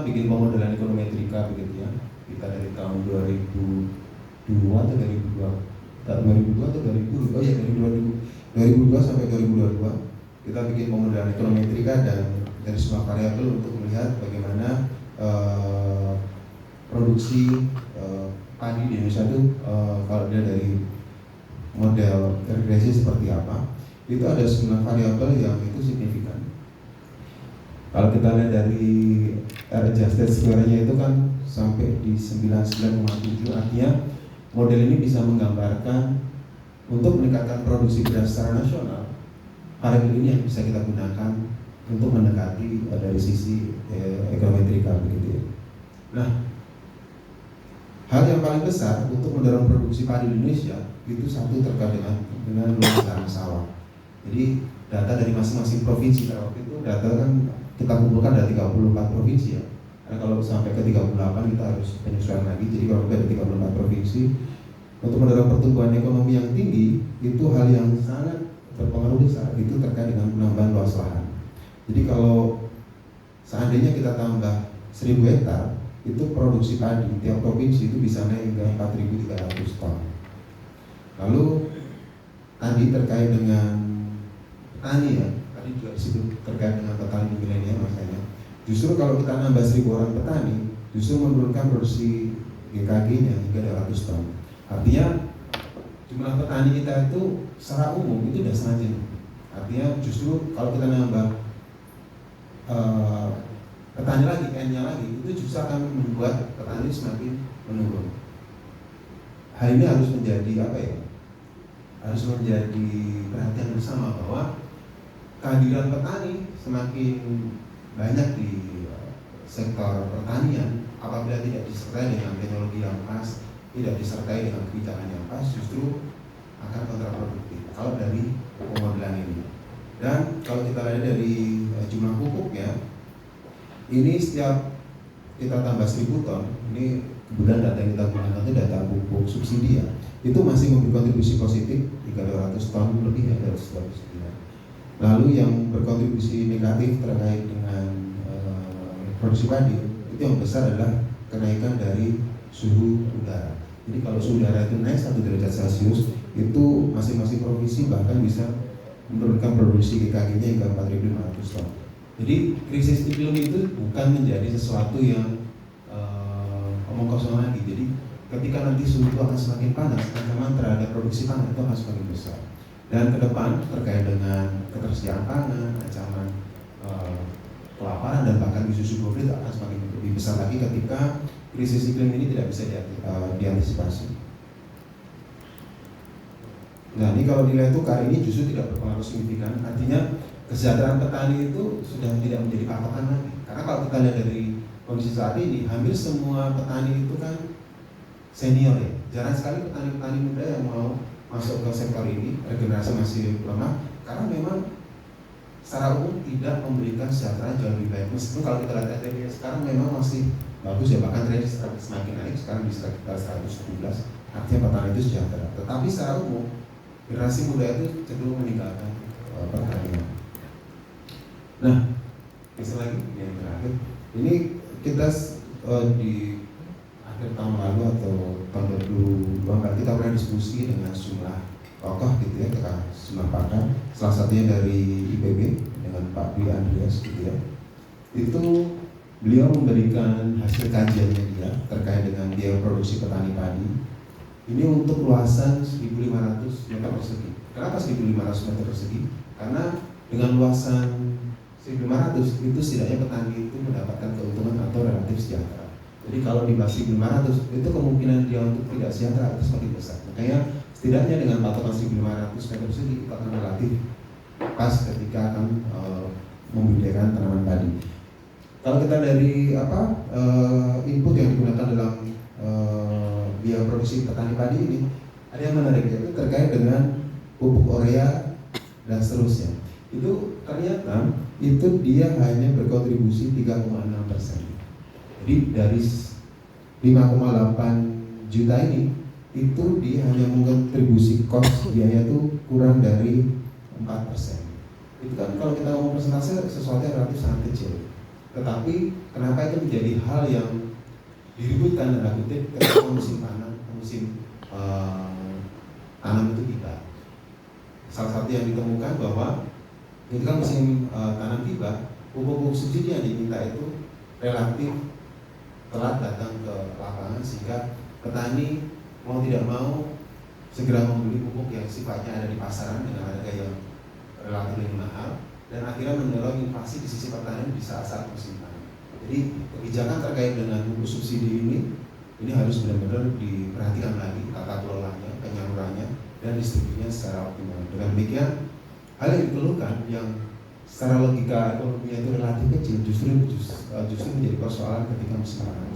bikin pemodelan ekonometrika begitu ya. Kita dari tahun 2002 atau 2002 oh ya dari 2002 sampai 2022 kita bikin pemodelan ekonometrika dan dari semua variabel untuk melihat bagaimana produksi padi di Indonesia itu kalau dia dari model regresi seperti apa, itu ada 9 variabel yang itu signifikan. Kalau kita lihat dari R-adjusted square-nya itu kan sampai di 99,7, artinya model ini bisa menggambarkan untuk meningkatkan produksi beras secara nasional. Variabel ini yang bisa kita gunakan untuk mendekati dari sisi ekonometrika begitu ya. Nah, hal yang paling besar untuk mendorong produksi padi di Indonesia itu satu terkait dengan luas lahan sawah. Jadi data dari masing-masing provinsi, kalau waktu itu data kan kita kumpulkan dari 34 provinsi ya. Karena kalau sampai ke 38 kita harus penyesuaian lagi. Jadi kalau ada 34 provinsi, untuk mendorong pertumbuhan ekonomi yang tinggi itu hal yang sangat berpengaruh besar, itu terkait dengan penambahan luas lahan. Jadi kalau seandainya kita tambah 1000 hektar, itu produksi padi tiap provinsi itu bisa naik hingga 4.300 ton. Lalu tadi terkait dengan petani ya, tadi juga disebut terkait dengan petani milenial makanya. Justru kalau kita nambah 1000 orang petani, justru menurunkan produksi GKG-nya hingga 200 ton. Artinya jumlah petani kita itu secara umum itu sudah sangat jenuh. Artinya justru kalau kita nambah petani lagi, N-nya lagi, itu justru akan membuat petani semakin menurun. Hal ini harus menjadi apa ya? Harus menjadi perhatian bersama bahwa kehadiran petani semakin banyak di sektor pertanian apabila tidak disertai dengan teknologi yang pas, tidak disertai dengan kebijakan yang pas, justru akan kontraproduktif kalau dari pemodelan ini. Dan kalau kita lihat dari jumlah pupuknya, ini setiap kita tambah 1000 ton, ini kemudian data yang kita gunakan itu data pupuk subsidi ya, itu masih memberi kontribusi positif 300 ton lebih ya, 229. Lalu yang berkontribusi negatif terkait dengan produksi padi, itu yang besar adalah kenaikan dari suhu udara. Jadi kalau suhu udara itu naik 1 derajat Celcius, itu masing-masing provinsi bahkan bisa menurunkan produksi GKG-nya hingga 4.500 ton. Jadi krisis iklim itu bukan menjadi sesuatu yang omong kosong lagi. Jadi ketika nanti suhu itu akan semakin panas, ancaman terhadap produksi pangan itu akan semakin besar. Dan ke depan terkait dengan ketersediaan pangan, ancaman kelaparan dan bahkan isu global itu akan semakin lebih besar lagi ketika krisis iklim ini tidak bisa diantisipasi. Nah, ini kalau nilai tukar ini justru tidak berpengaruh signifikan. Artinya kesejahteraan petani itu sudah tidak menjadi patokan lagi. Karena kalau kita lihat dari kondisi saat ini, hampir semua petani itu kan senior ya. Jarang sekali petani-petani muda yang mau masuk ke sektor ini, regenerasi masih lemah. Karena memang secara umum tidak memberikan kesejahteraan jauh lebih baik. Meskipun kalau kita lihat trennya sekarang memang masih bagus ya, bahkan trennya semakin naik, sekarang di sekitar 117. Artinya petani itu sejahtera. Tetapi secara umum generasi muda itu cenderung meninggalkan pertanian. Nah, bisa lagi yang terakhir. Ini kita di akhir tahun lalu atau tahun 2022 kita pernah diskusi dengan sejumlah tokoh gitu ya, sejumlah pakar. Salah satunya dari IPB dengan Pak Dwi Andreas gitu ya. Itu beliau memberikan hasil kajiannya dia terkait dengan biaya produksi petani padi. Ini untuk luasan 1.500 meter persegi. Kenapa 1.500 meter persegi? Karena dengan luasan 1.500 itu setidaknya petani itu mendapatkan keuntungan atau relatif sejahtera. Jadi kalau di bawah 1.500 itu kemungkinan dia untuk tidak sejahtera itu semakin besar. Makanya setidaknya dengan patokan 1.500 meter persegi itu akan relatif pas ketika akan membudidayakan tanaman padi. Kalau kita dari input yang digunakan dalam biaya produksi petani padi ini, ada yang menarik yaitu terkait dengan pupuk urea dan seterusnya. Itu ternyata itu dia hanya berkontribusi 3,6%. Jadi dari 5,8 juta ini itu dia hanya mengkontribusi cost biaya itu kurang dari 4%. Itu kan kalau kita ngomong persentase sesuatu yang relatif sangat kecil. Tetapi kenapa itu menjadi hal yang diributkan dalam kutip ketika musim tanam itu tiba. Salah satu yang ditemukan bahwa ketika musim tanam tiba, pupuk subsidi yang diminta itu relatif telat datang ke lapangan, sehingga petani mau tidak mau segera membeli pupuk yang sifatnya ada di pasaran dengan harga yang relatif lebih mahal, dan akhirnya mendorong inflasi di sisi petani di saat-saat musim tanam. Jadi kebijakan terkait dengan pupuk subsidi ini harus benar-benar diperhatikan lagi tata kelolanya, penyalurannya, dan distribusinya secara optimal. Dengan demikian, hal yang dikeluhkan yang secara logika ekonominya itu relatif kecil justru menjadi persoalan ketika musim tanam.